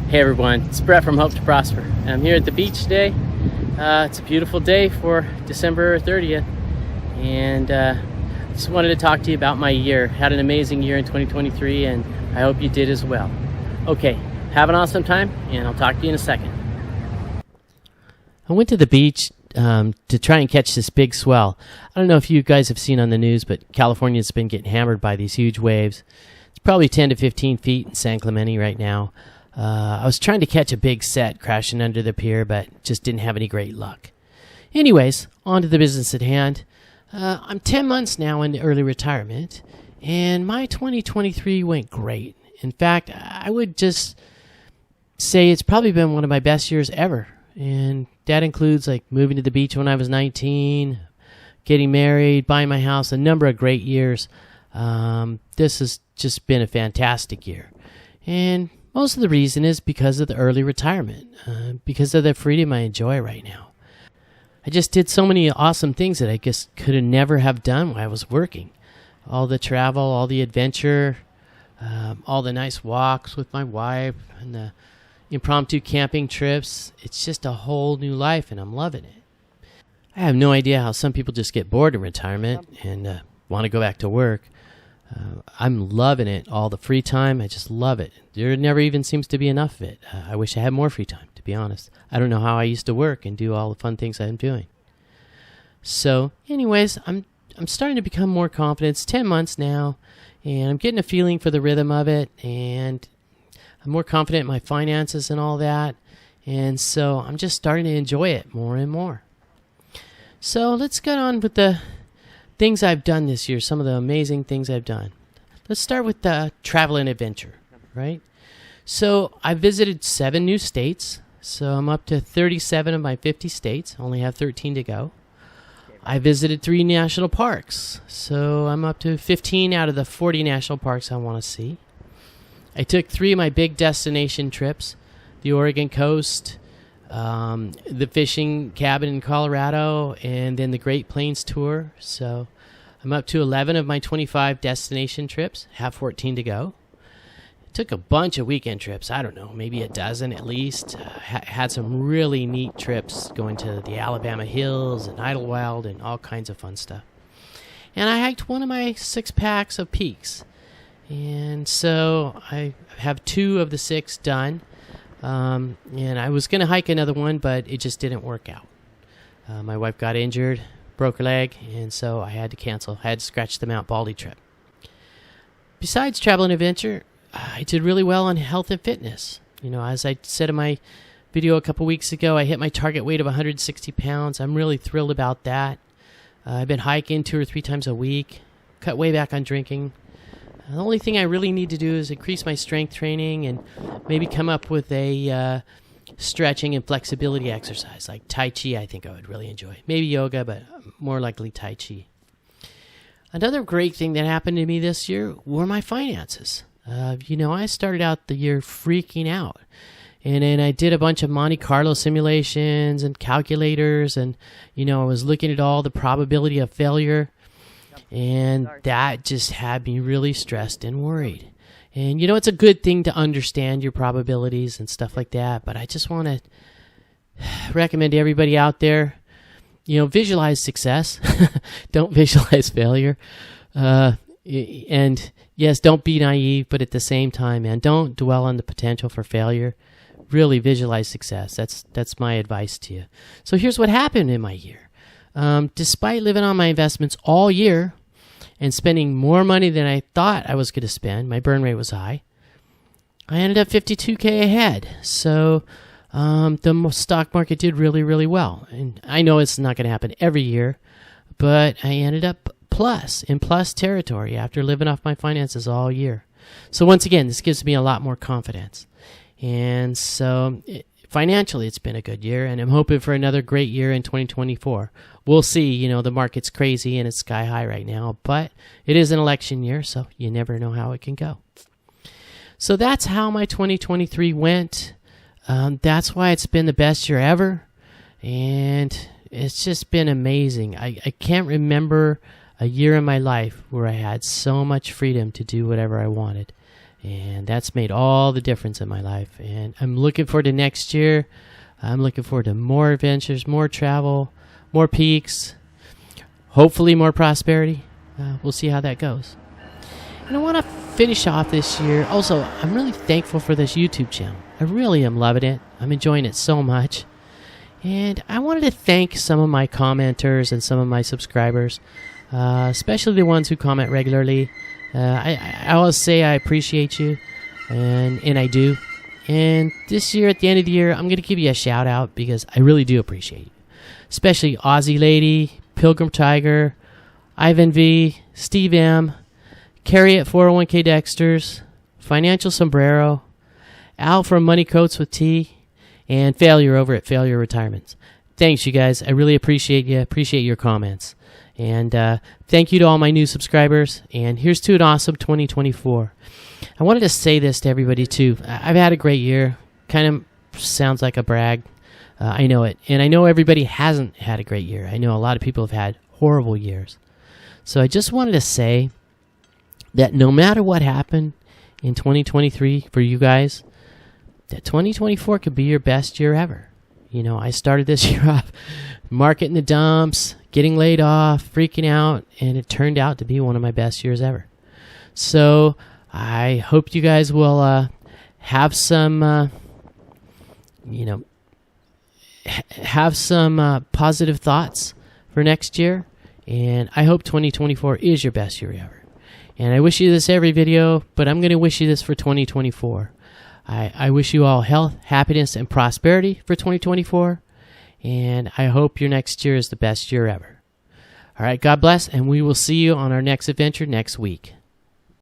Hey everyone, it's Brett from Hope to Prosper. I'm here at the beach today. It's a beautiful day for December 30th, and just wanted to talk to you about my year. Had an amazing year in 2023, and I hope you did as well. Okay, have an awesome time, and I'll talk to you in a second. I went to the beach to try and catch this big swell. I don't know if you guys have seen on the news, but California's been getting hammered by these huge waves. It's probably 10 to 15 feet in San Clemente right now. I was trying to catch a big set crashing under the pier, but just didn't have any great luck. Anyways, on to the business at hand. I'm 10 months now into early retirement, and my 2023 went great. In fact, I would just say it's probably been one of my best years ever. And that includes like moving to the beach when I was 19, getting married, buying my house, a number of great years. This has just been a fantastic year. And most of the reason is because of the early retirement, because of the freedom I enjoy right now. I just did so many awesome things that I guess could have never have done while I was working. All the travel, all the adventure, all the nice walks with my wife, and the impromptu camping trips. It's just a whole new life, and I'm loving it. I have no idea how some people just get bored in retirement and want to go back to work. I'm loving it, all the free time. I just love it. There never even seems to be enough of it. I wish I had more free time, to be honest. I don't know how I used to work and do all the fun things I'm doing. So, anyways, I'm starting to become more confident. It's 10 months now, and I'm getting a feeling for the rhythm of it, and I'm more confident in my finances and all that, and so I'm just starting to enjoy it more and more. So let's get on with the things I've done this year, some of the amazing things I've done. Let's start with the travel and adventure, right? So I visited 7 new states, so I'm up to 37 of my 50 states. I only have 13 to go. I visited 3 national parks, so I'm up to 15 out of the 40 national parks I want to see. I took 3 of my big destination trips, the Oregon coast, the fishing cabin in Colorado, and then the Great Plains tour. So I'm up to 11 of my 25 destination trips, have 14 to go. Took a bunch of weekend trips, I don't know, maybe a dozen at least. Had some really neat trips going to the Alabama Hills and Idlewild and all kinds of fun stuff. And I hiked one of my 6 packs of peaks. And so I have 2 of the 6 done. And I was going to hike another one, but it just didn't work out. My wife got injured, broke her leg, and so I had to cancel. I had to scratch the Mount Baldy trip. Besides travel and adventure, I did really well on health and fitness. You know, as I said in my video a couple weeks ago, I hit my target weight of 160 pounds. I'm really thrilled about that. I've been hiking 2 or 3 times a week, cut way back on drinking. The only thing I really need to do is increase my strength training and maybe come up with a stretching and flexibility exercise like Tai Chi. I think I would really enjoy. Maybe yoga, but more likely Tai Chi. Another great thing that happened to me this year were my finances. I started out the year freaking out. And then I did a bunch of Monte Carlo simulations and calculators, and, I was looking at all the probability of failure. And that just had me really stressed and worried. And, it's a good thing to understand your probabilities and stuff like that. But I just want to recommend to everybody out there, visualize success. Don't visualize failure. And, yes, don't be naive. But at the same time, man, don't dwell on the potential for failure. Really visualize success. That's my advice to you. So here's what happened in my year. Despite living on my investments all year and spending more money than I thought I was going to spend, my burn rate was high, I ended up $52K ahead. So the stock market did really, really well. And I know it's not going to happen every year, but I ended up in plus territory after living off my finances all year. So once again, this gives me a lot more confidence. And so financially, it's been a good year, and I'm hoping for another great year in 2024. We'll see. The market's crazy and it's sky high right now, but it is an election year, so you never know how it can go. So that's how my 2023 went. That's why it's been the best year ever, and it's just been amazing. I can't remember a year in my life where I had so much freedom to do whatever I wanted. And that's made all the difference in my life. And I'm looking forward to next year. I'm looking forward to more adventures, more travel, more peaks, hopefully more prosperity. We'll see how that goes. And I want to finish off this year. Also, I'm really thankful for this YouTube channel. I really am loving it. I'm enjoying it so much. And I wanted to thank some of my commenters and some of my subscribers, especially the ones who comment regularly. I always say I appreciate you, and I do. And this year, at the end of the year, I'm going to give you a shout out because I really do appreciate you. Especially Aussie Lady, Pilgrim Tiger, Ivan V, Steve M, Carrie at 401k Dexters, Financial Sombrero, Al from Money Coats with T, and Failure over at Failure Retirements. Thanks, you guys. I really appreciate you. Appreciate your comments. And thank you to all my new subscribers. And here's to an awesome 2024. I wanted to say this to everybody, too. I've had a great year. Kind of sounds like a brag. I know it. And I know everybody hasn't had a great year. I know a lot of people have had horrible years. So I just wanted to say that no matter what happened in 2023 for you guys, that 2024 could be your best year ever. You know, I started this year off market in the dumps, getting laid off, freaking out, and it turned out to be one of my best years ever. So I hope you guys will have some, have some positive thoughts for next year. And I hope 2024 is your best year ever. And I wish you this every video, but I'm going to wish you this for 2024. I wish you all health, happiness, and prosperity for 2024. And I hope your next year is the best year ever. All right, God bless, and we will see you on our next adventure next week.